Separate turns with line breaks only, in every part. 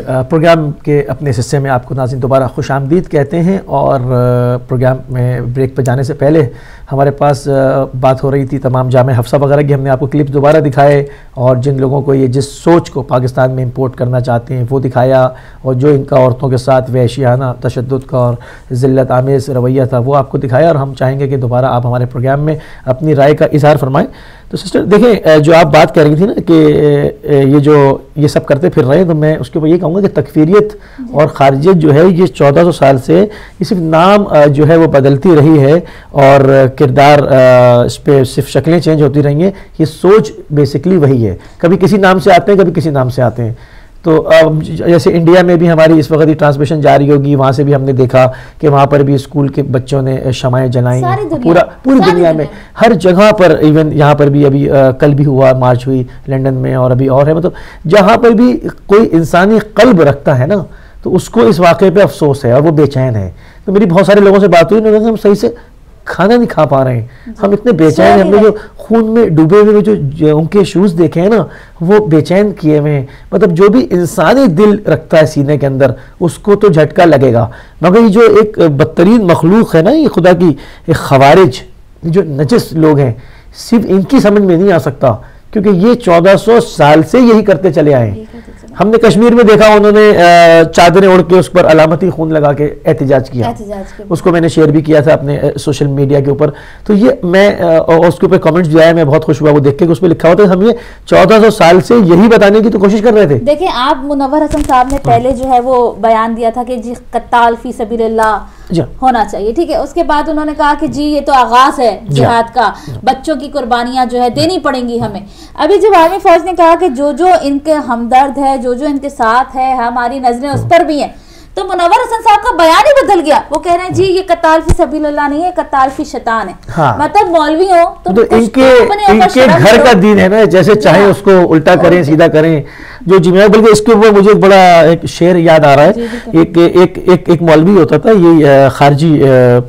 Programme کے اپنے حصے میں آپ کو ناظرین دوبارہ خوش آمدید کہتے ہیں، اور پروگرام میں بریک پہ جانے سے پہلے ہمارے پاس بات ہو رہی تھی تمام جامع حفصہ وغیرہ کی. ہم نے آپ کو کلپ دوبارہ دکھائے، اور جن لوگوں کو یہ جس سوچ کو پاکستان میں امپورٹ کرنا چاہتے ہیں وہ دکھایا، اور جو ان کا عورتوں کے ساتھ وحشیانہ تشدد کا اور ذلت آمیز رویہ تھا وہ آپ کو دکھایا. اور ہم چاہیں گے کہ دوبارہ آپ ہمارے پروگرام میں اپنی رائے کا اظہار فرمائیں. تو سسٹر دیکھیں، جو آپ بات کر رہی تھی نا کہ یہ سب کرتے پھر رہے ہیں، تو میں اس کے اوپر یہ کہوں گا کہ تکفیریت اور خارجیت جو ہے یہ 1400 سال سے یہ صرف نام جو ہے وہ بدلتی رہی ہے، اور کردار اس پہ صرف شکلیں چینج ہوتی رہی ہیں. یہ سوچ بیسکلی وہی ہے، کبھی کسی نام سے آتے ہیں کبھی کسی نام سے آتے ہیں. تو جیسے انڈیا میں بھی ہماری اس وقت یہ ٹرانسمیشن جاری ہوگی، وہاں سے بھی ہم نے دیکھا کہ وہاں پر بھی اسکول کے بچوں نے شمعیں جلائیں، پوری دنیا میں ہر جگہ پر. ایون یہاں پر بھی ابھی کل بھی ہوا، مارچ ہوئی لنڈن میں، اور ابھی اور ہے. مطلب جہاں پر بھی کوئی انسانی قلب رکھتا ہے نا تو اس کو اس واقعے پہ افسوس ہے اور وہ بے چین ہے. تو میری بہت سارے لوگوں سے بات ہوئی، انہوں نے ہم صحیح سے کھانا نہیں کھا پا رہے ہیں، ہم اتنے بے چین ہیں. ہم نے جو خون میں ڈوبے ہوئے جو ان کے شوز دیکھے ہیں نا وہ بے چین کیے ہوئے ہیں. مطلب جو بھی انسانی دل رکھتا ہے سینے کے اندر اس کو تو جھٹکا لگے گا. مگر یہ جو ایک بدترین مخلوق ہے نا، یہ خدا کی ایک خوارج، جو نجس لوگ ہیں، صرف ان کی سمجھ میں نہیں آ سکتا، کیونکہ یہ 1400 سال سے یہی کرتے چلے آئے ہیں. ہم نے کشمیر میں دیکھا انہوں نے چادریں اوڑھ کے اس پر علامتی خون لگا کے احتجاج کیا، اس کو میں نے شیئر بھی کیا تھا اپنے سوشل میڈیا کے اوپر. تو یہ میں اس کے اوپر کامنٹس جو آئے میں بہت خوش ہوا وہ دیکھ کے کہ اس پہ لکھا ہوتا ہے ہم یہ 1400 سال سے یہی بتانے کی تو کوشش کر رہے تھے.
دیکھیں آپ منور حسن صاحب نے پہلے جو ہے وہ بیان دیا تھا کہ جی قتال فی سبیل اللہ ہونا چاہیے، ٹھیک ہے. اس کے بعد انہوں نے کہا کہ جی یہ تو آغاز ہے جہاد کا، بچوں کی قربانیاں جو ہے دینی پڑیں گی ہمیں. ابھی جب آرمی فوج نے کہا کہ جو ان کے ہمدرد ہے، جو ان کے ساتھ ہے، ہماری نظریں اس پر بھی ہیں، تو منور حسن صاحب کا بیان ہی بدل گیا. وہ کہہ رہے ہیں جی یہ قتال فی سبیل اللہ نہیں ہے، قتال فی شیطان ہے. مطلب مولوی ہو تو ان
کے گھر کا دین ہے نا، جیسے چاہے اس کو الٹا کریں سیدھا کریں جو جمعہ. بلکہ اس کے اوپر مجھے ایک بڑا ایک شعر یاد آ رہا ہے. ایک مولوی ہوتا تھا، یہ خارجی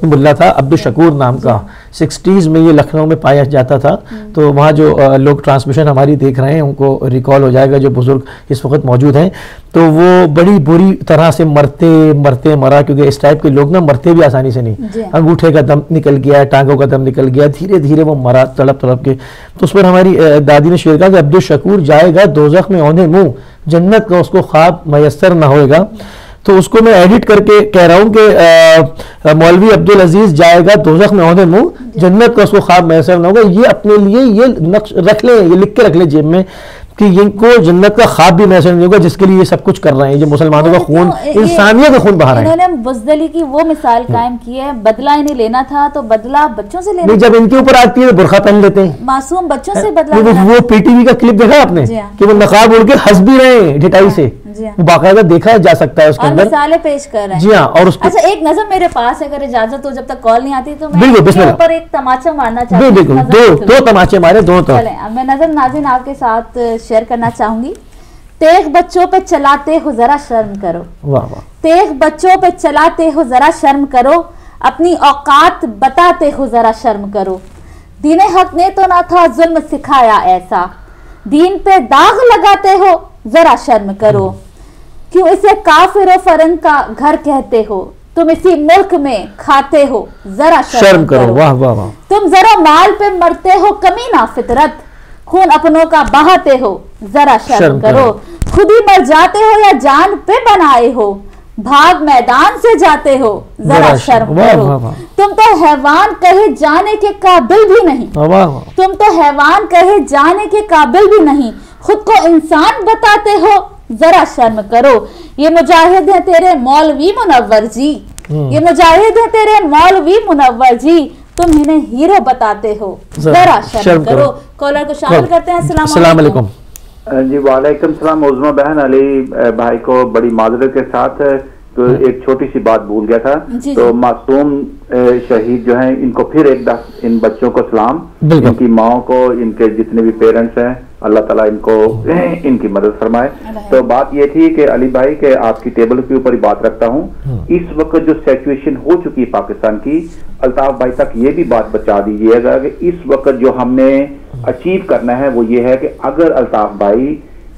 ملا تھا، عبدالشکور نام کا. 60s میں یہ لکھنؤ میں پایا جاتا تھا. تو وہاں جو لوگ ٹرانسمیشن ہماری دیکھ رہے ہیں ان کو ریکال ہو جائے گا، جو بزرگ اس وقت موجود ہیں. تو وہ بڑی بری طرح سے مرتے مرا، کیونکہ اس ٹائپ کے لوگ نا مرتے بھی آسانی سے نہیں. انگوٹھے کا دم نکل گیا، ٹانگوں کا دم نکل گیا، دھیرے دھیرے وہ مرا تڑپ تڑپ کے. تو اس پر ہماری دادی نے شعر کہا کہ عبدالشکور جائے گا دوزخ میں اوندھے منہ، جنت کا اس کو خواب میسر نہ ہوئے گا. تو اس کو میں ایڈٹ کر کے کہہ رہا ہوں کہ مولوی عبدالعزیز جائے گا دوزخ میں اوندھے منہ، جنت کا اس کو خواب میسر نہ ہوگا. یہ اپنے لیے یہ نقش رکھ لیں، یہ لکھ کے رکھ لیں جیب میں کہ ان کو جنت کا خواب بھی میسر نہیں ہوگا جس کے لیے یہ سب کچھ کر رہے ہیں. جو مسلمانوں کا خون، انسانیت کا خون بہا رہے ہیں.
انہوں نے بزدلی کی وہ مثال قائم کی ہے، بدلہ انہیں لینا تھا تو بدلہ بچوں سے لینا.
جب ان کے اوپر آتی ہے برقع پہن لیتے ہیں،
معصوم بچوں سے بدلہ.
وہ پی ٹی وی کا کلپ دیکھا آپ نے کہ وہ نقاب اڑ کے ہنس بھی رہے ہیں ڈٹائی سے، باقاعدہ دیکھا جا سکتا ہے اس کے اندر،
مثالیں پیش کر رہے ہیں.
جی ہاں. اور
اچھا ایک نظر میرے پاس ہے، اگر اجازت ہو، جب تک کال نہیں آتی تو میں اس کے اوپر ایک تماچا مارنا چاہتی ہوں.
بالکل دو تماچے مارے دونوں طرف.
چلیں اب میں نظر ناظرین آپ کے ساتھ شیئر کرنا چاہوں گی. تیغ بچوں پہ چلاتے ہو ذرا شرم کرو، تیغ بچوں پہ چلاتے ہو ذرا شرم کرو، اپنی اوقات بتاتے ہو ذرا شرم کرو. دین حق نے تو نہ تھا ظلم سکھایا ایسا، دین پہ داغ لگاتے ہو ذرا شرم کرو. کیوں اسے کافر و فرنگ کا گھر کہتے ہو، تم اسی ملک میں کھاتے ہو ذرا شرم کرو. تم ذرا مال پہ مرتے ہو کمینہ فطرت، خون اپنوں کا بہاتے ہو ذرا شرم کرو. خود ہی مر جاتے ہو یا جان پہ بنائے ہو، بھاگ میدان سے جاتے ہو ذرا شرم کرو. تم تو حیوان کہے جانے کے قابل بھی نہیں، تم تو حیوان کہے جانے کے قابل بھی نہیں، خود کو انسان بتاتے ہو ذرا شرم کرو. یہ مجاہد ہیں تیرے مولوی منور جی، یہ مجاہد ہیں تیرے مولوی منور جی، تم انہیں ہیرو بتاتے ہو ذرا شرم کرو. کالر کو شامل کرتے ہیں. السلام علیکم.
جی وعلیکم السلام. عظمہ بہن علی بھائی کو بڑی معذرت کے ساتھ تو ایک چھوٹی سی بات بھول گیا تھا. تو معصوم شہید جو ہیں ان کو پھر ایک دفعہ ان بچوں کو سلام، ان کی ماں کو، ان کے جتنے بھی پیرنٹس ہیں، اللہ تعالیٰ ان کو ان کی مدد فرمائے. تو بات یہ تھی کہ علی بھائی کہ آپ کی ٹیبل کے اوپر ہی بات رکھتا ہوں. اس وقت جو سچویشن ہو چکی ہے پاکستان کی، الطاف بھائی تک یہ بھی بات بچا دیجیے گا کہ اس وقت جو ہم نے اچیو کرنا ہے وہ یہ ہے کہ اگر الطاف بھائی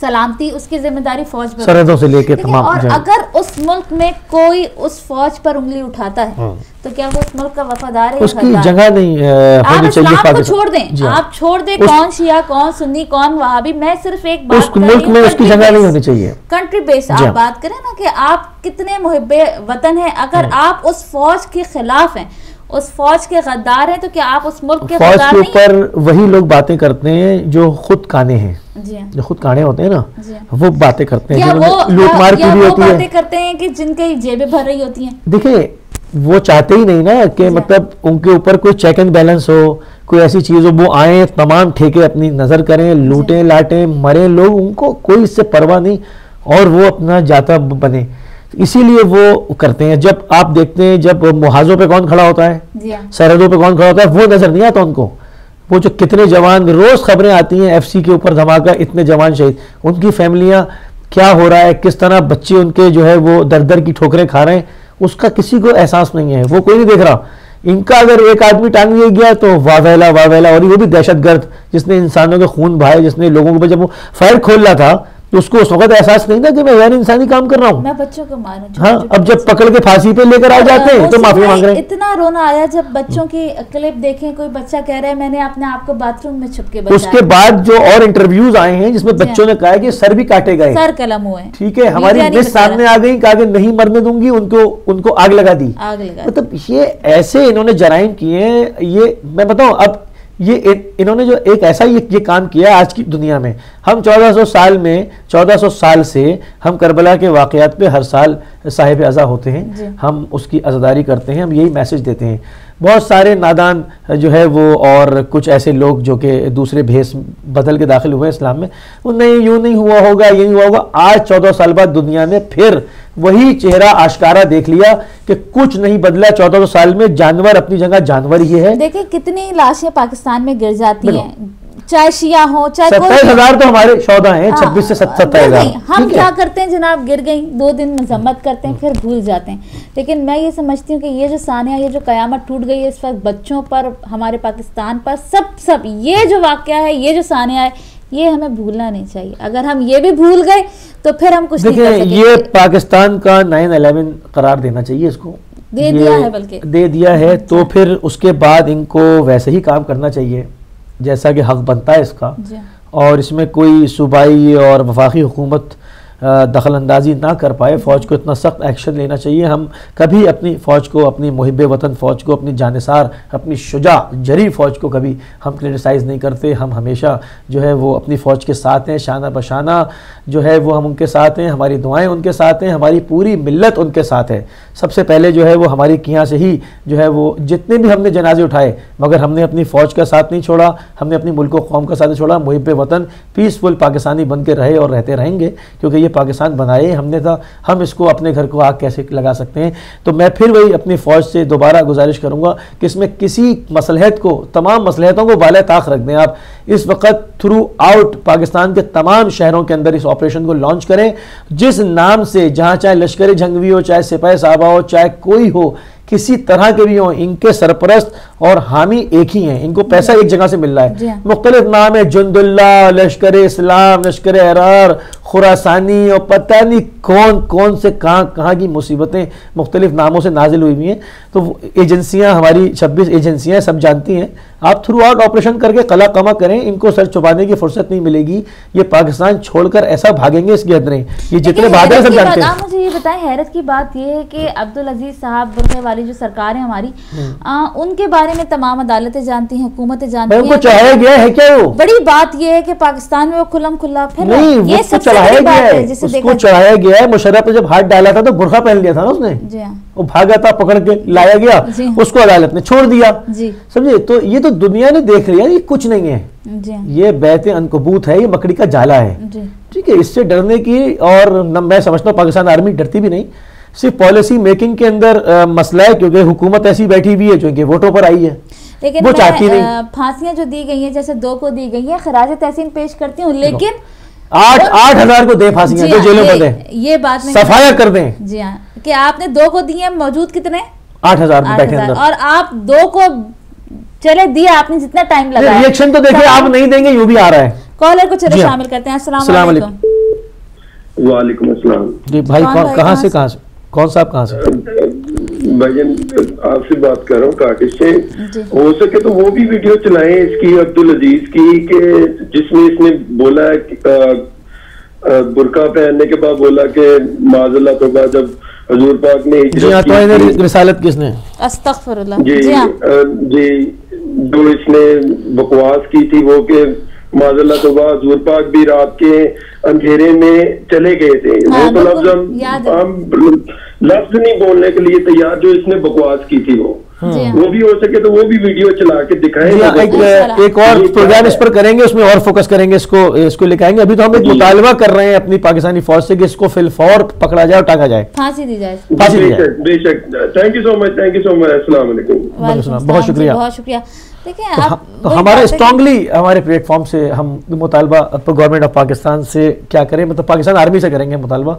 سلامتی اس کی ذمہ داری فوج پر،
سرحدوں سے لے کے تمام.
اور اگر اس ملک میں کوئی اس فوج پر انگلی اٹھاتا ہے تو کیا وہ اس ملک کا وفادار ہے؟
اس کی جگہ نہیں
آپ اسلام کو چھوڑ دیں، آپ چھوڑ دیں کون شیعہ کون سنی کون وہابی، میں صرف ایک بات
اس ملک میں اس کی جگہ نہیں ہونی چاہیے.
کنٹری بیس آپ بات کریں نا کہ آپ کتنے محب وطن ہیں، اگر آپ اس فوج کے خلاف ہیں، اس فوج کے غدار ہیں، تو کیا آپ اس ملک کے غدار نہیں ہیں؟
فوج کے اوپر وہی لوگ باتیں کرتے ہیں جو خود کانے ہیں، جو خود کانے ہوتے ہیں نا، وہ باتیں کرتے ہیں، لوٹ مار کی بھی ہوتی ہے،
باتیں کرتے ہیں کہ جن کی جیبیں بھر رہی ہوتی ہیں.
دیکھیں وہ چاہتے ہی نہیں نا کہ مطلب ان کے اوپر کوئی چیک اینڈ بیلنس ہو، کوئی ایسی چیز ہو، وہ آئیں تمام ٹھیکے اپنی نظر کریں، لوٹیں لاٹیں مریں لوگ، ان کو کوئی اس سے پرواہ نہیں اور وہ اپنا جاتا بنے. اسی لیے وہ کرتے ہیں. جب آپ دیکھتے ہیں جب محاذوں پہ کون کھڑا ہوتا ہے، سرحدوں پہ کون کھڑا ہوتا ہے، وہ نظر نہیں آتا ان کو. وہ جو کتنے جوان، روز خبریں آتی ہیں ایف سی کے اوپر دھماکہ، اتنے جوان شہید، ان کی فیملیاں کیا ہو رہا ہے، کس طرح بچے ان کے جو ہے وہ در در کی ٹھوکریں کھا رہے ہیں، اس کا کسی کو احساس نہیں ہے، وہ کوئی نہیں دیکھ رہا. ان کا اگر ایک آدمی ٹانگ لیا گیا تو واویلا واویلا، اور وہ بھی دہشت گرد جس نے انسانوں کے خون بہائے، جس نے لوگوں کو، جب وہ فائر کھول رہا تھا تو اس کو اس وقت احساس نہیں تھا کہ میں غیر انسانی کام کر رہا ہوں،
میں بچوں کو ماروں.
ہاں اب جب پکڑ کے پھانسی پہ لے کر آ جاتے ہیں تو معافی مانگ رہے ہیں.
اتنا رونا آیا جب بچوں کی کلپ دیکھیں، کوئی بچہ کہہ رہا ہے میں نے اپنے آپ کو باتھ روم میں چھپ کے بچایا. اس
کے بعد جو اور انٹرویوز آئے ہیں جس میں بچوں نے کہا ہے کہ سر بھی کاٹے گئے،
سر قلم ہوئے،
ٹھیک ہے، ہماری مس سامنے آ گئی، کہا کہ نہیں مرنے دوں گی، ان کو آگ لگا دی. مطلب یہ ایسے انہوں نے جرائم کیے ہیں. یہ میں بتاؤں اب یہ انہوں نے جو ایک ایسا یہ کام کیا آج کی دنیا میں. ہم 1400 سال سے ہم کربلا کے واقعات پہ ہر سال صاحب عزا ہوتے ہیں، ہم اس کی عزاداری کرتے ہیں، ہم یہی میسج دیتے ہیں. بہت سارے نادان جو ہے وہ اور کچھ ایسے لوگ جو کہ دوسرے بھیس بدل کے داخل ہوئے اسلام میں، وہ نہیں یوں نہیں ہوا ہوگا، یہ نہیں ہوا ہوگا. آج 14 سال بعد دنیا نے پھر وہی چہرہ آشکارا دیکھ لیا کہ کچھ نہیں بدلا. 14 سال میں جانور اپنی جگہ جانور ہی ہے.
دیکھیں کتنی لاشیں پاکستان میں گر جاتی ہیں، چاہے شیعہ ہو چاہے
27,000 تو ہمارے شہداء ہیں، 26 سے 27,000.
ہم کیا کرتے ہیں جناب، گر گئیں 2 دن مذمت کرتے ہیں پھر بھول جاتے ہیں. لیکن میں یہ سمجھتی ہوں کہ یہ جو سانحہ، یہ جو قیامت ٹوٹ گئی ہے اس وقت بچوں پر، ہمارے پاکستان پر، سب یہ جو واقعہ ہے، یہ جو سانحہ ہے، یہ ہمیں بھولنا نہیں چاہیے. اگر ہم یہ بھی بھول گئے تو پھر ہم کچھ نہیں کر سکیں.
یہ پاکستان کا 9/11 قرار دینا چاہیے، اس کو
دے دیا ہے، بلکہ
دے دیا ہے. تو پھر اس کے بعد ان کو ویسے ہی کام کرنا چاہیے جیسا کہ حق بنتا ہے اس کا. اور اس میں کوئی صوبائی اور وفاقی حکومت دخل اندازی نہ کر پائے. فوج کو اتنا سخت ایکشن لینا چاہیے. ہم کبھی اپنی فوج کو، اپنی محب وطن فوج کو، اپنی جانثار، اپنی شجاع جری فوج کو کبھی ہم کرٹیسائز نہیں کرتے. ہم ہمیشہ جو ہے وہ اپنی فوج کے ساتھ ہیں، شانہ بشانہ جو ہے وہ ہم ان کے ساتھ ہیں. ہماری دعائیں ان کے ساتھ ہیں، ہماری پوری ملت ان کے ساتھ ہے. سب سے پہلے جو ہے وہ ہماری کیاں سے ہی جو ہے وہ جتنے بھی ہم نے جنازے اٹھائے، مگر ہم نے اپنی فوج کا ساتھ نہیں چھوڑا، ہم نے اپنی ملک و قوم کا ساتھ نہیں چھوڑا. محب وطن پیسفل پاکستانی بن کے رہے اور رہتے رہیں گے، کیونکہ یہ پاکستان بنائے ہم نے تھا. ہم اس کو اپنے گھر کو آگ کیسے لگا سکتے ہیں. تو میں پھر وہی اپنی فوج سے دوبارہ گزارش کروں گا کہ اس میں کسی مصلحت کو، تمام مصلحتوں کو بالائے طاق رکھ دیں. آپ اس وقت تھرو آؤٹ پاکستان کے تمام شہروں کے اندر اس آپریشن کو لانچ کریں. جس نام سے، جہاں چاہے لشکر جنگوی ہو، چاہے سپاہی صحابہ ہو، چاہے کوئی ہو، کسی طرح کے بھی ہوں، ان کے سرپرست اور حامی ایک ہی ہیں. ان کو پیسہ ایک جگہ سے مل رہا ہے. مختلف نام ہے، جند اللہ، لشکر اسلام، لشکر احرار، خراسانی، اور پتہ نہیں کون سے کہاں کی مصیبتیں مختلف ناموں سے نازل ہوئی ہوئی ہیں. تو ایجنسیاں، ہماری 26 ایجنسیاں سب جانتی ہیں. آپ تھرو آؤٹ آپریشن کر کے قلع قمع کریں، ان کو سر چھپانے کی فرصت نہیں ملے گی. یہ پاکستان چھوڑ کر ایسا بھاگیں گے اس کے اندر. یہ جتنے بہادر سب جانتے ہیں.
مجھے یہ بتائیں، حیرت کی بات یہ ہے کہ عبدالعزیز صاحب برقعے والی جو سرکار ہے ہماری، ان کے بارے میں تمام عدالتیں جانتی ہیں، حکومتیں جانتی ہیں.
ان کو چڑھایا گیا ہے کیا؟ وہ
بڑی بات یہ ہے کہ پاکستان میں وہ کھلم کھلا پھر
نہیں،
یہ سب سے بڑی بات ہے جسے
دیکھا، اس کو چڑھایا گیا ہے. مشرف نے جب ہاتھ ڈالا تھا تو برقع پہن لیا تھا نا اس نے، وہ بھاگا تھا، پکڑ کے لایا گیا، اس کو عدالت نے چھوڑ دیا. سمجھے؟ تو یہ تو دنیا نے دیکھ لیا، یہ کچھ نہیں ہے. یہ بیت عنکبوت ہے، یہ مکڑی کا جالا ہے. ٹھیک ہے، اس سے ڈرنے کی، اور میں سمجھتا ہوں پاکستان آرمی ڈرتی بھی نہیں. صرف پالیسی میکنگ کے اندر مسئلہ ہے، کیونکہ حکومت ایسی بیٹھی ہوئی ہے جو کہ ووٹوں پر آئی ہے.
لیکن پھانسیاں جو دی گئی ہیں، جیسے 2 کو دی گئی ہیں، خراج تحسین پیش کرتی ہوں، لیکن
8,000 کو دے پھانسیاں جو جیلوں میں دیں،
یہ بات میں
صفایا کر دیں.
جی ہاں، کہ آپ نے 2 کو دی ہیں، موجود کتنے؟
8,000 بیٹھے اندر،
اور آپ 2 کو چلے دیا، آپ نے جتنا ٹائم لگا.
ریئیکشن تو دیکھیں، آپ نہیں دیں گے یوں بھی آ رہا ہے.
کالر کو چلے شامل کرتے ہیں. السلام علیکم.
وعلیکم السلام
جی بھائی کہاں سے کون صاحب کہاں سے؟
بھائی آپ سے بات کر رہا ہوں کاٹش سے. ہو سکے تو وہ بھی ویڈیو چلائیں اس کی عبدالعزیز کی کہ جس میں اس نے بولا برقع پہننے کے بعد بولا کہ معاذ اللہ توبہ جب حضور پاک نے
رسالت کس نے
استغفر اللہ
جی جو اس نے بکواس کی تھی وہ کہ معاذ اللہ توبہ حضور پاک بھی رات کے اندھیرے میں چلے گئے تھے. وہ تو لفظ نہیں بولنے کے لیے تیار جو اس نے بکواس کی تھی وہ بھی ہو سکے تو وہ بھی ویڈیو چلا کے دکھائیں.
ایک اور پروگرام اس پر کریں گے, اس میں اور فوکس کریں گے, اس کو لے کے آئیں گے. ابھی تو ہم ایک مطالبہ کر رہے ہیں اپنی پاکستانی فوج سے کہ اس کو فی الفور پکڑا جائے اور ٹانگا جائے,
پھانسی دی جائے.
بے شک. تھینک یو سو مچ. السلام علیکم.
بہت شکریہ. ہمارے اسٹرانگلی ہمارے پلیٹ فارم سے ہم مطالبہ گورنمنٹ آف پاکستان سے کیا کریں, مطلب پاکستان آرمی سے کریں گے مطالبہ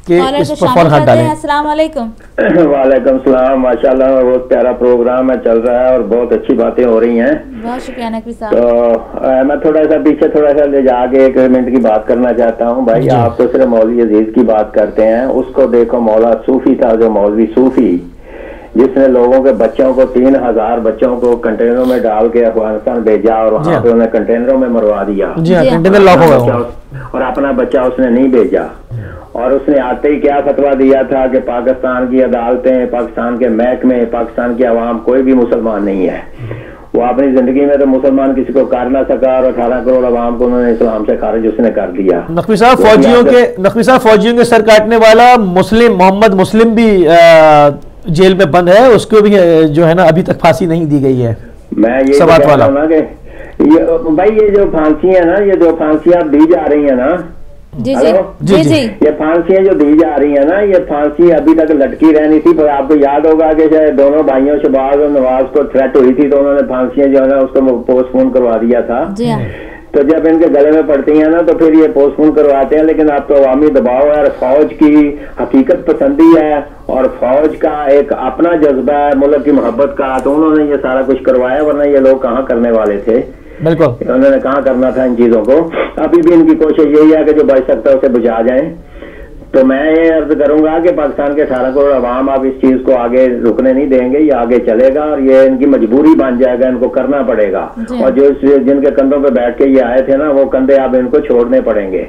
کہ اس پر فوراً ہاتھ ڈالیں.
السلام علیکم.
وعلیکم السلام. ماشاءاللہ بہت پیارا پروگرام ہے, چل رہا ہے اور بہت اچھی باتیں ہو رہی ہیں.
بہت شکریہ نقوی صاحب.
تو میں تھوڑا سا پیچھے تھوڑا سا لے جا کے 1 منٹ کی بات کرنا چاہتا ہوں. بھائی آپ تو صرف مولوی عزیز کی بات کرتے ہیں, اس کو دیکھو مولا صوفی تھا جو مولوی صوفی جس نے لوگوں کے بچوں کو 3000 بچوں کو کنٹینروں میں ڈال کے افغانستان بھیجا اور وہاں پہ انہیں کنٹینروں میں مروا دیا اور اپنا بچہ اس نے نہیں بھیجا. اور اس نے آتے ہی کیا فتویٰ دیا تھا کہ پاکستان کی عدالتیں, پاکستان کے محکمے, پاکستان کی عوام کوئی بھی مسلمان نہیں ہے. وہ اپنی زندگی میں تو مسلمان کسی کو کر نہ سکا اور 18 کروڑ عوام کو انہوں نے اسلام سے خارج اس نے کر دیا.
نقوی صاحب فوجیوں کے سر کاٹنے والا محمد مسلم بھی جیل میں بند ہے, اس کو بھی جو ہے نا ابھی تک پھانسی نہیں دی گئی ہے.
میں یہ کہہ رہا ہوں نا کہ بھائی یہ جو پھانسی ہے نا, یہ جو پھانسیاں دی جا رہی ہیں نا, یہ پھانسیاں جو دی جا رہی ہیں نا, یہ پھانسی ابھی تک لٹکی رہنی تھی. پر آپ کو یاد ہوگا کہ شاید دونوں بھائیوں شہباز اور نواز کو تھریٹ ہوئی تھی تو انہوں نے پھانسیاں جو ہے نا اس کو پوسٹ پون کروا دیا تھا. تو جب ان کے گلے میں پڑتی ہیں نا تو پھر یہ پوسٹ پون کرواتے ہیں. لیکن اب تو عوامی دباؤ ہے اور فوج کی حقیقت پسندی ہے اور فوج کا ایک اپنا جذبہ ہے ملک کی محبت کا, تو انہوں نے یہ سارا کچھ کروایا, ورنہ یہ لوگ کہاں کرنے والے تھے. بالکل انہوں نے کہاں کرنا تھا ان چیزوں کو. ابھی بھی ان کی کوشش یہی ہے کہ جو بچ سکتا ہے اسے بچا جائیں. تو میں یہ عرض کروں گا کہ پاکستان کے 18 کروڑ عوام اب اس چیز کو آگے رکنے نہیں دیں گے, یہ آگے چلے گا اور یہ ان کی مجبوری بن جائے گا, ان کو کرنا پڑے گا. اور جو جن کے کندھوں پہ بیٹھ کے یہ آئے تھے نا, وہ کندھے اب ان کو چھوڑنے پڑیں گے.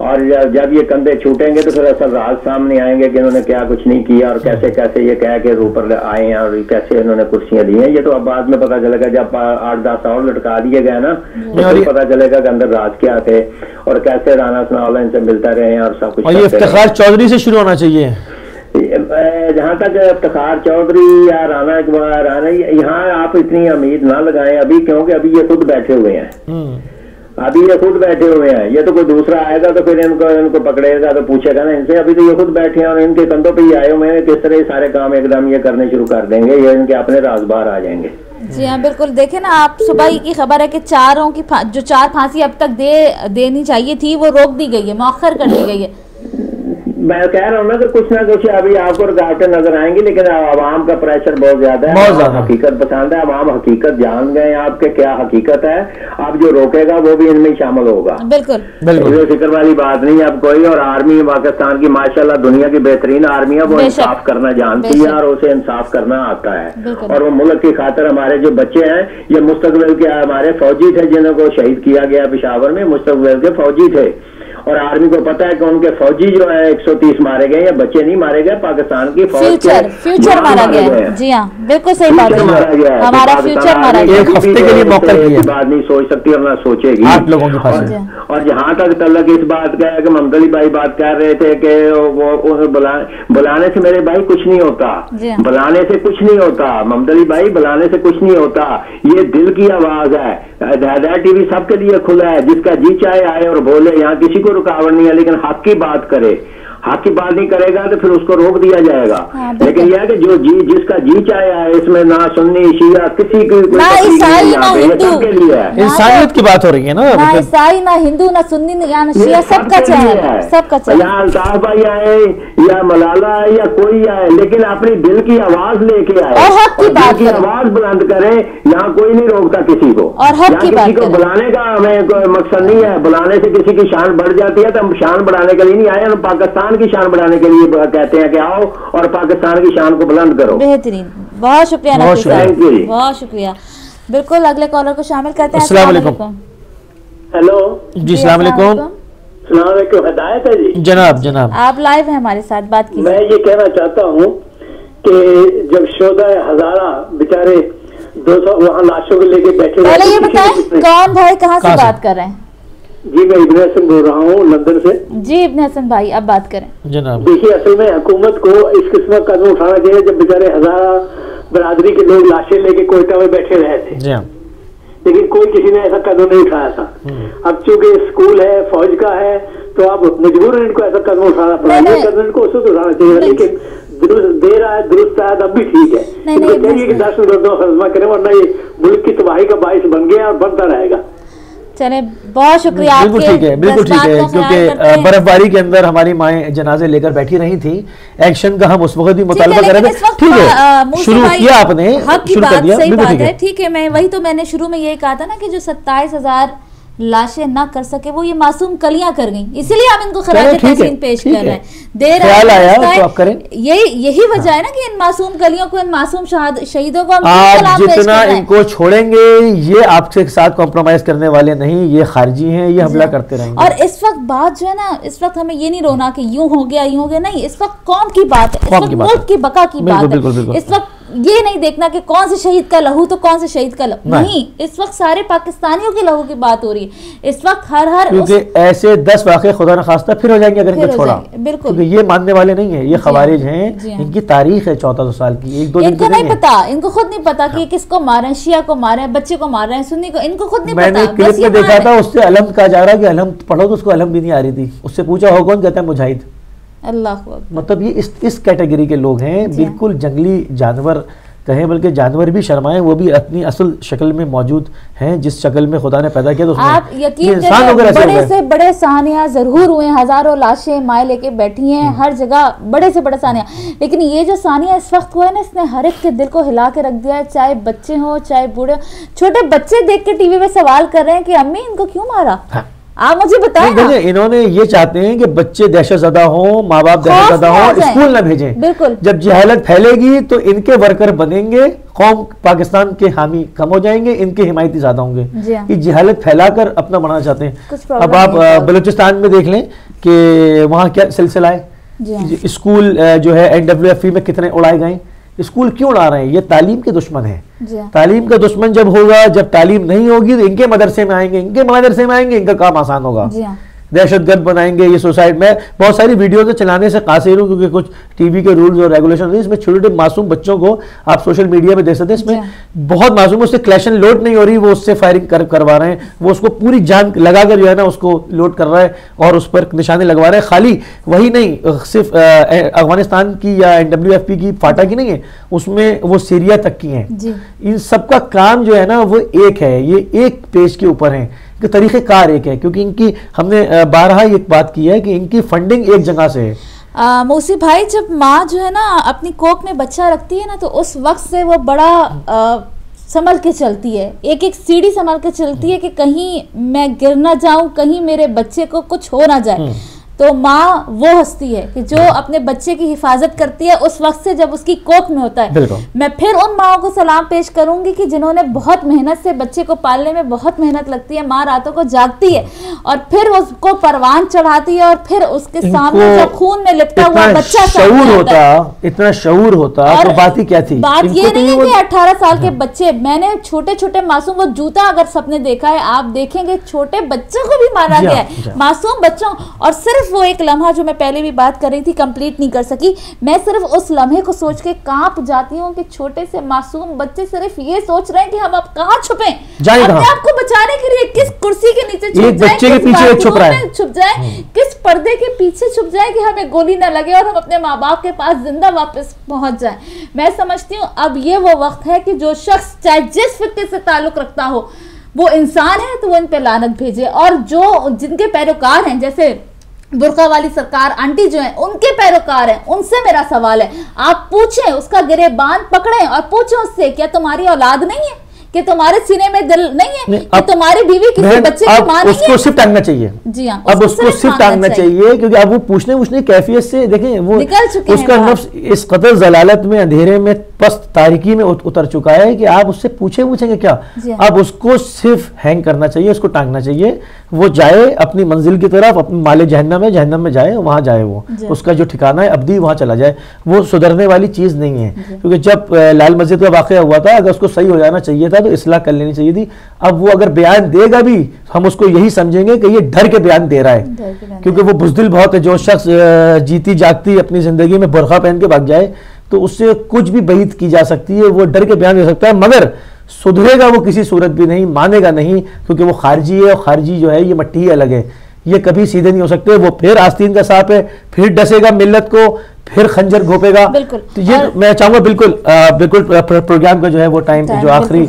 اور جب یہ کندھے چھوٹیں گے تو پھر اصل راز سامنے آئیں گے کہ انہوں نے کیا کچھ نہیں کیا اور کیسے کیسے یہ کہہ کے اوپر آئے ہیں اور کیسے انہوں نے کرسیاں دی ہیں. یہ تو اب بعد میں پتا چلے گا جب 8-10 اور لٹکا دیے گئے نا, تو پتا چلے گا کہ اندر راز کیا تھے اور کیسے رانا ثناءاللہ ان سے ملتا رہے ہیں اور سب کچھ.
یہ افتخار چودھری سے شروع ہونا چاہیے.
جہاں تک افتخار چودھری یا رانا اقبال یہاں آپ اتنی امید نہ لگائیں ابھی, کیونکہ ابھی یہ خود بیٹھے ہوئے ہیں. ابھی یہ خود بیٹھے ہوئے ہیں. یہ تو کوئی دوسرا آئے گا تو پھر ان کو پکڑے گا تو پوچھے گا نا ان سے. ابھی تو یہ خود بیٹھے ہیں اور ان کے کندھوں پہ ہی آئے ہوئے ہیں. کس طرح یہ سارے کام ایک دم یہ کرنے شروع کر دیں گے, یہ ان کے اپنے راز باہر آ جائیں گے.
جی ہاں بالکل. دیکھیں نا آپ, صبح کی خبر ہے کہ 4 پھانسی اب تک دینی چاہیے تھی وہ روک دی گئی ہے, مؤخر کر دی گئی ہے.
میں کہہ رہا ہوں نا کہ کچھ نہ کچھ ابھی آپ کو رکاوٹیں نظر آئیں گی, لیکن عوام کا پریشر بہت زیادہ ہے. حقیقت پسند ہے, عوام حقیقت جان گئے آپ کے کیا حقیقت ہے. اب جو روکے گا وہ بھی ان میں شامل ہوگا. بالکل فکر والی بات نہیں اب کوئی. اور آرمی پاکستان کی ماشاءاللہ دنیا کی بہترین آرمی ہے, وہ انصاف کرنا جانتی ہے اور اسے انصاف کرنا آتا ہے. اور وہ ملک کی خاطر ہمارے جو بچے ہیں یہ مستقبل کے ہمارے فوجی تھے جنہوں کو شہید کیا گیا پشاور میں, مستقبل کے فوجی تھے. اور آرمی کو پتا ہے کہ ان کے فوجی جو ہے 130 مارے گئے, یا بچے نہیں مارے گئے, پاکستان کی فوج
فیوچر مارا گیا. جی ہاں بالکل صحیح بات ہے, ہمارا فیوچر مارا گیا.
ایک ہفتے کے لیے موقع
کی بات نہیں سوچ سکتی اور نہ سوچے گی. اور جہاں تک تعلق اس بات کا ہے کہ محمد علی بھائی بات کر رہے تھے کہ وہ بلانے سے میرے بھائی کچھ نہیں ہوتا, بلانے سے کچھ نہیں ہوتا محمد علی بھائی, بلانے سے کچھ نہیں ہوتا. یہ دل کی آواز ہے. ہدایت ٹی وی سب کے لیے کھلا ہے, جس کا جی چاہے آئے اور بولے, یہاں کسی کو رکاوٹ نہیں ہے, لیکن حق کی بات کرے. حق کی بات نہیں کرے گا تو پھر اس کو روک دیا جائے گا. لیکن یہ ہے کہ جو جس کا جی چاہے ہے اس میں نہ سنی شیعہ کسی کی
کے
لیے
انسانیت کی بات ہو رہی ہے نا,
نہ عیسائی نہ ہندو نہ سنی نہ شیعہ, سب کا چاہے, سب کا چاہے.
یا الطاف بھائی آئے یا ملالہ آئے یا کوئی آئے, لیکن اپنی دل کی آواز لے کے آئے
اور حق کی بات
کی آواز بلند کرے. یہاں کوئی نہیں روکتا کسی کو,
اور حق کی
کسی کو بلانے کا ہمیں کوئی مقصد نہیں ہے. بلانے سے کسی کی شان بڑھ جاتی ہے تو ہم شان بڑھانے کے لیے نہیں آئے, ہم پاکستان کی شان بڑھانے کے لیے کہتے ہیں کہ آؤ اور پاکستان کی شان کو بلند کرو.
بہترین, بہت شکریہ, بہت شکریہ. بالکل, اگلے کالر کو شامل کرتے ہیں.
السلام علیکم.
ہیلو
جی السلام علیکم.
السلام علیکم. ہدایت ہے جی.
جناب جناب
آپ لائیو ہیں ہمارے ساتھ, بات کیجیے.
میں یہ کہنا چاہتا ہوں کہ جب شہدائے ہزارہ بیچارے 200 وہاں لاشوں کو لے کے بیٹھے,
پہلے یہ بتائیں کون بھائی کہاں سے بات کر رہے ہیں؟
جی میں ابن حسن بول رہا ہوں لندن سے.
جی ابن حسن بھائی اب بات کریں.
جناب
دیکھیے اصل میں حکومت کو اس قسم کا قدم اٹھانا چاہیے جب بیچارے ہزارہ برادری کے لوگ لاشیں لے کے کوئٹہ میں بیٹھے رہے تھے, لیکن کوئی کسی نے ایسا قدم نہیں اٹھایا تھا. اب چونکہ اسکول ہے, فوج کا ہے, تو اب مجبور ان کو ایسا قدم اٹھانا پڑا. یہ قدم ان کو اس وقت اٹھانا چاہیے, لیکن درست دے رہا ہے, درست ہے تب بھی ٹھیک ہے. ان کو چاہیے کہ 10 مردوں کا خدمہ کریں, ورنہ یہ ملک کی تباہی کا باعث بن گیا اور بنتا رہے گا.
چلے بہت شکریہ.
بالکل ٹھیک ہے, بالکل ٹھیک ہے, کیونکہ برف باری کے اندر ہماری مائیں جنازے لے کر بیٹھی رہی تھیں. ایکشن کا ہم اس وقت بھی مطالبہ کر رہے تھے. ٹھیک ہے, شروع کیا آپ نے, شروع کر دیا, بالکل ٹھیک ہے.
ٹھیک ہے, میں وہی تو میں نے شروع میں یہی کہا تھا نا کہ جو 27,000 لاشیں نہ کر سکے وہ یہ معصوم کلیاں کر گئیں, اسی لیے ہم ان کو خراج تحسین پیش کر رہے ہیں. دیر آیا یہی وجہ ہے نا کہ ان معصوم کلیوں کو, ان معصوم شہیدوں کو
آپ جتنا ان کو چھوڑیں گے یہ آپ کے ساتھ کمپرومائز کرنے والے نہیں, یہ خارجی ہیں, یہ حملہ کرتے رہیں گے.
اور اس وقت بات جو ہے نا, اس وقت ہمیں یہ نہیں رونا کہ یوں ہو گیا یوں ہو گیا, نہیں, اس وقت قوم کی بات ہے, اس وقت ملک کی بقا کی بات ہے. اس وقت یہ نہیں دیکھنا کہ کون سے شہید کا لہو تو کون سے شہید کا لہو نہیں, اس وقت سارے پاکستانیوں کے لہو کی بات ہو رہی ہے. اس وقت ہر
کیونکہ ایسے 10 واقعے خدا نخواستہ پھر ہو جائیں گے اگر ان کو چھوڑا.
بالکل,
کیونکہ یہ ماننے والے نہیں ہیں, یہ خوارج ہیں, ان کی تاریخ ہے 1400 سال کی.
ان کو نہیں پتا, ان کو خود نہیں پتا کہ کس کو مارے ہیں, شیعہ کو مارے ہیں, بچے کو مار رہے ہیں, سنی کو, ان کو خود نہیں پتا.
میں نے کلپ میں دیکھا تھا, اس سے علم کہا جا رہا کہ علم پڑھو تو اس کو علم بھی نہیں آ رہی تھی. اس سے پوچھا ہو کون, کہتا ہے مجاہد.
اللہ
مطلب یہ اس کیٹیگری کے لوگ ہیں, بالکل جنگلی جانور کہیں, بلکہ جانور بھی شرمائیں, وہ بھی اپنی اصل شکل میں موجود ہیں, جس شکل میں خدا نے پیدا کیا. تو
آپ یقین کریں بڑے سے بڑے سانحہ ضرور ہوئے, ہزاروں لاشیں مائیں لے کے بیٹھی ہیں ہر جگہ, بڑے سے بڑے سانحہ, لیکن یہ جو سانحہ اس وقت ہوا ہے نا, اس نے ہر ایک کے دل کو ہلا کے رکھ دیا ہے, چاہے بچے ہوں چاہے بوڑھے. چھوٹے بچے دیکھ کے ٹی وی میں سوال کر رہے ہیں کہ امی ان کو کیوں مارا, آپ مجھے بتائیں.
انہوں نے یہ چاہتے ہیں کہ بچے دہشت زدہ ہوں, ماں باپ دہشت زدہ ہوں, اسکول نہ بھیجیں.
بالکل,
جب جہالت پھیلے گی تو ان کے ورکر بنیں گے, قوم پاکستان کے حامی کم ہو جائیں گے, ان کے حمایتی زیادہ ہوں گے. یہ جہالت پھیلا کر اپنا بنانا چاہتے ہیں. اب آپ بلوچستان میں دیکھ لیں کہ وہاں کیا سلسلہ ہے. اسکول جو ہے NWFE میں کتنے اڑائے گئے. اسکول کیوں اڑا رہے ہیں؟ یہ تعلیم کے دشمن ہیں. تعلیم کا دشمن جب ہوگا, جب تعلیم نہیں ہوگی تو ان کے مدرسے میں آئیں گے, ان کے مدرسے میں آئیں گے, ان کا کام آسان ہوگا. دہشت گرد بنائیں گے. یہ سوسائٹ میں بہت ساری ویڈیوز چلانے سے قاصر ہوں, کیونکہ کچھ ٹی وی کے رولز اور ریگولیشن, اس میں چھوٹے چھوٹے معصوم بچوں کو آپ سوشل میڈیا پہ دیکھ سکتے ہیں. اس میں بہت معصوم, اس سے کلیشن لوڈ نہیں ہو رہی, وہ اس سے فائرنگ کروا رہے ہیں, وہ اس کو پوری جان لگا کر جو ہے نا اس کو لوڈ کر رہا ہے اور اس پر نشانے لگوا رہے ہیں. خالی وہی نہیں, صرف افغانستان کی یا NWFP کی فاٹا کی نہیں ہے, اس میں وہ سیریا تک کی ہیں. ان سب کا کام جو ہے نا وہ ایک ہے, یہ ایک پیج کے اوپر ہیں, کہ طریقہ کار ایک ہے, کیونکہ ان کی, ہم نے بارہا ایک بات کی ہے کہ ان کی فنڈنگ ایک جگہ سے ہے.
موسی بھائی, جب ماں جو ہے نا اپنی کوک میں بچہ رکھتی ہے نا, تو اس وقت سے وہ بڑا سنبھل کے چلتی ہے, ایک ایک سیڑھی سنبھل کے چلتی ہے کہ کہیں میں گر نہ جاؤں, کہیں میرے بچے کو کچھ ہو نہ جائے. تو ماں وہ ہستی ہے کہ جو اپنے بچے کی حفاظت کرتی ہے اس وقت سے جب اس کی کوکھ میں ہوتا ہے. میں پھر ان ماں کو سلام پیش کروں گی کہ جنہوں نے بہت محنت سے, بچے کو پالنے میں بہت محنت لگتی ہے, ماں راتوں کو جاگتی ہے اور پھر اس کو پروان چڑھاتی ہے, اور پھر اس کے سامنے جب خون میں لپٹا ہوا بچہ
شعور ہوتا, اتنا شعور ہوتا, تو بات ہی کیا تھی.
بات یہ نہیں ہے کہ 18 سال کے بچے, میں نے چھوٹے چھوٹے معصوم, وہ جوتا اگر سب نے دیکھا ہے, آپ دیکھیں گے چھوٹے بچوں کو بھی مارا گیا ہے, معصوم بچوں, اور صرف صرف وہ ایک لمحہ جو میں پہلے بھی بات کر رہی تھی کمپلیٹ نہیں کر سکی. میں صرف اس لمحے کو سوچ کے کانپ جاتی ہوں کہ چھوٹے سے معصوم بچے صرف یہ سوچ رہے ہیں کہ ہم اب کہاں چھپیں, اپنے آپ کو بچانے کے لیے کس کرسی کے نیچے چھپ جائیں, چھپ جائیں, کس پردے کے پیچھے چھپ جائیں کہ ہمیں گولی نہ لگے اور ہم اپنے ماں باپ کے پاس زندہ واپس پہنچ جائیں. میں سمجھتی ہوں اب یہ وہ وقت ہے کہ جو شخص چاہے جس فرقے سے تعلق رکھتا ہو وہ انسان ہے تو وہ ان پہ لعنت بھیجے, اور جو جن کے پیروکار ہیں جیسے برقع والی سرکار آنٹی جو ہیں ان کے پیروکار ہیں, ان سے میرا سوال ہے آپ پوچھیں, اس کا گریبان پکڑیں اور پوچھیں اس سے کیا تمہاری اولاد نہیں ہے, کہ تمہارے سینے میں دل نہیں ہے, کہ تمہاری بیوی کسی بچے کی ماں نہیں ہے.
اس کو صرف ٹانگنا چاہیے.
جی ہاں,
اب اس کو صرف ٹانگنا چاہیے کیونکہ اب وہ پوچھنے کیفیت سے دیکھیں وہ اس کا نفس اس قدر ضلالت میں اندھیرے میں پست تاریکی میں اتر چکا ہے کہ آپ اس سے پوچھیں گے کیا. اب اس کو صرف ہینگ کرنا چاہیے, اس کو ٹانگنا چاہیے, وہ جائے اپنی منزل کی طرف, اپنے مال جہنم میں جائے, وہاں جائے, وہ اس کا جو ٹھکانہ ہے ابدی وہاں چلا جائے. وہ سدھرنے والی چیز نہیں ہے کیونکہ جب لال مسجد کا واقعہ ہوا تھا اگر اس کو صحیح ہو جانا چاہیے تھا تو اصلاح کر لینی چاہیے تھی. اب وہ اگر بیان دے گا بھی ہم اس کو یہی سمجھیں گے کہ یہ ڈر کے بیان دے رہا ہے کیونکہ وہ بزدل بہت ہے. جو شخص جیتی جاگتی اپنی زندگی میں برقع پہن کے بھاگ جائے تو اس سے کچھ بھی بعید کی جا سکتی ہے, وہ ڈر کے بیان دے سکتا ہے مگر سدھرے گا وہ کسی صورت بھی نہیں, مانے گا نہیں کیونکہ وہ خارجی ہے, اور خارجی جو ہے یہ مٹی ہی الگ ہے, یہ کبھی سیدھے نہیں ہو سکتے. وہ پھر آستین کا سانپ ہے, پھر ڈسے گا ملت کو, پھر خنجر گھوپے گا. تو یہ میں چاہوں گا بالکل پروگرام کا جو ہے وہ ٹائم جو آخری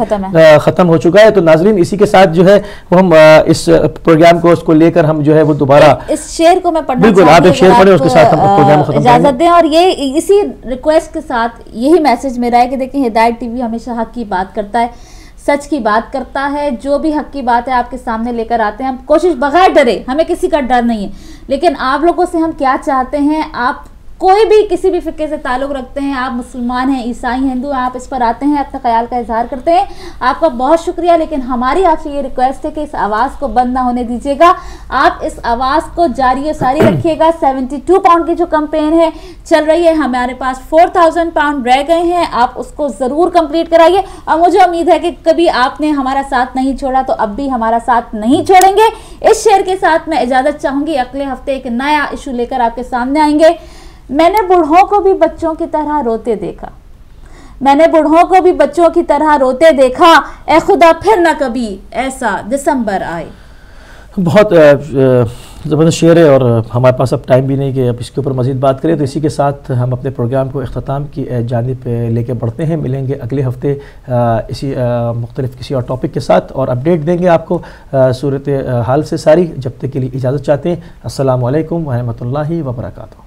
ختم ہو چکا ہے. تو ناظرین اسی کے ساتھ جو ہے وہ ہم اس پروگرام کو اس کو لے کر ہم جو ہے وہ دوبارہ
اس شعر کو میں پڑھنا
بالکل آپ ایک شعر پڑھیں, اس کے ساتھ ہم پروگرام ختم کریں.
اجازت دیں, اور یہ اسی ریکویسٹ کے ساتھ یہی میسج میرا ہے کہ دیکھیں ہدایت ٹی وی ہمیشہ حق کی بات کرتا ہے, سچ کی بات کرتا ہے, جو بھی حق کی بات ہے آپ کے سامنے لے کر آتے ہیں. ہم کوشش بغیر ڈرے, ہمیں کسی کا ڈر نہیں ہے, لیکن آپ لوگوں سے ہم کیا چاہتے ہیں, آپ کوئی بھی کسی بھی فرقے سے تعلق رکھتے ہیں, آپ مسلمان ہیں, عیسائی ہیں, ہندو ہیں, آپ اس پر آتے ہیں, اپنے خیال کا اظہار کرتے ہیں, آپ کا بہت شکریہ. لیکن ہماری آپ سے یہ ریکویسٹ ہے کہ اس آواز کو بند نہ ہونے دیجیے گا, آپ اس آواز کو جاری و ساری رکھیے گا. 72 پاؤنڈ کی جو کمپین ہے چل رہی ہے, ہمارے پاس 4000 پاؤنڈ رہ گئے ہیں, آپ اس کو ضرور کمپلیٹ کرائیے. اور مجھے امید ہے کہ کبھی آپ نے ہمارا ساتھ نہیں چھوڑا تو اب بھی ہمارا ساتھ نہیں چھوڑیں گے. اس شعر کے ساتھ میں اجازت چاہوں گی, اگلے ہفتے ایک نیا ایشو لے کر آپ کے سامنے آئیں گے. میں نے بوڑھوں کو بھی بچوں کی طرح روتے دیکھا, میں نے بوڑھوں کو بھی بچوں کی طرح روتے دیکھا, اے خدا پھر نہ کبھی ایسا دسمبر آئے.
بہت زبردست شعر ہے اور ہمارے پاس اب ٹائم بھی نہیں کہ اب اس کے اوپر مزید بات کریں. تو اسی کے ساتھ ہم اپنے پروگرام کو اختتام کی جانب لے کے بڑھتے ہیں. ملیں گے اگلے ہفتے اسی مختلف کسی اور ٹاپک کے ساتھ اور اپڈیٹ دیں گے آپ کو صورت حال سے ساری. جب تک کے لیے اجازت چاہتے ہیں. السلام علیکم ورحمۃ اللہ وبرکاتہ.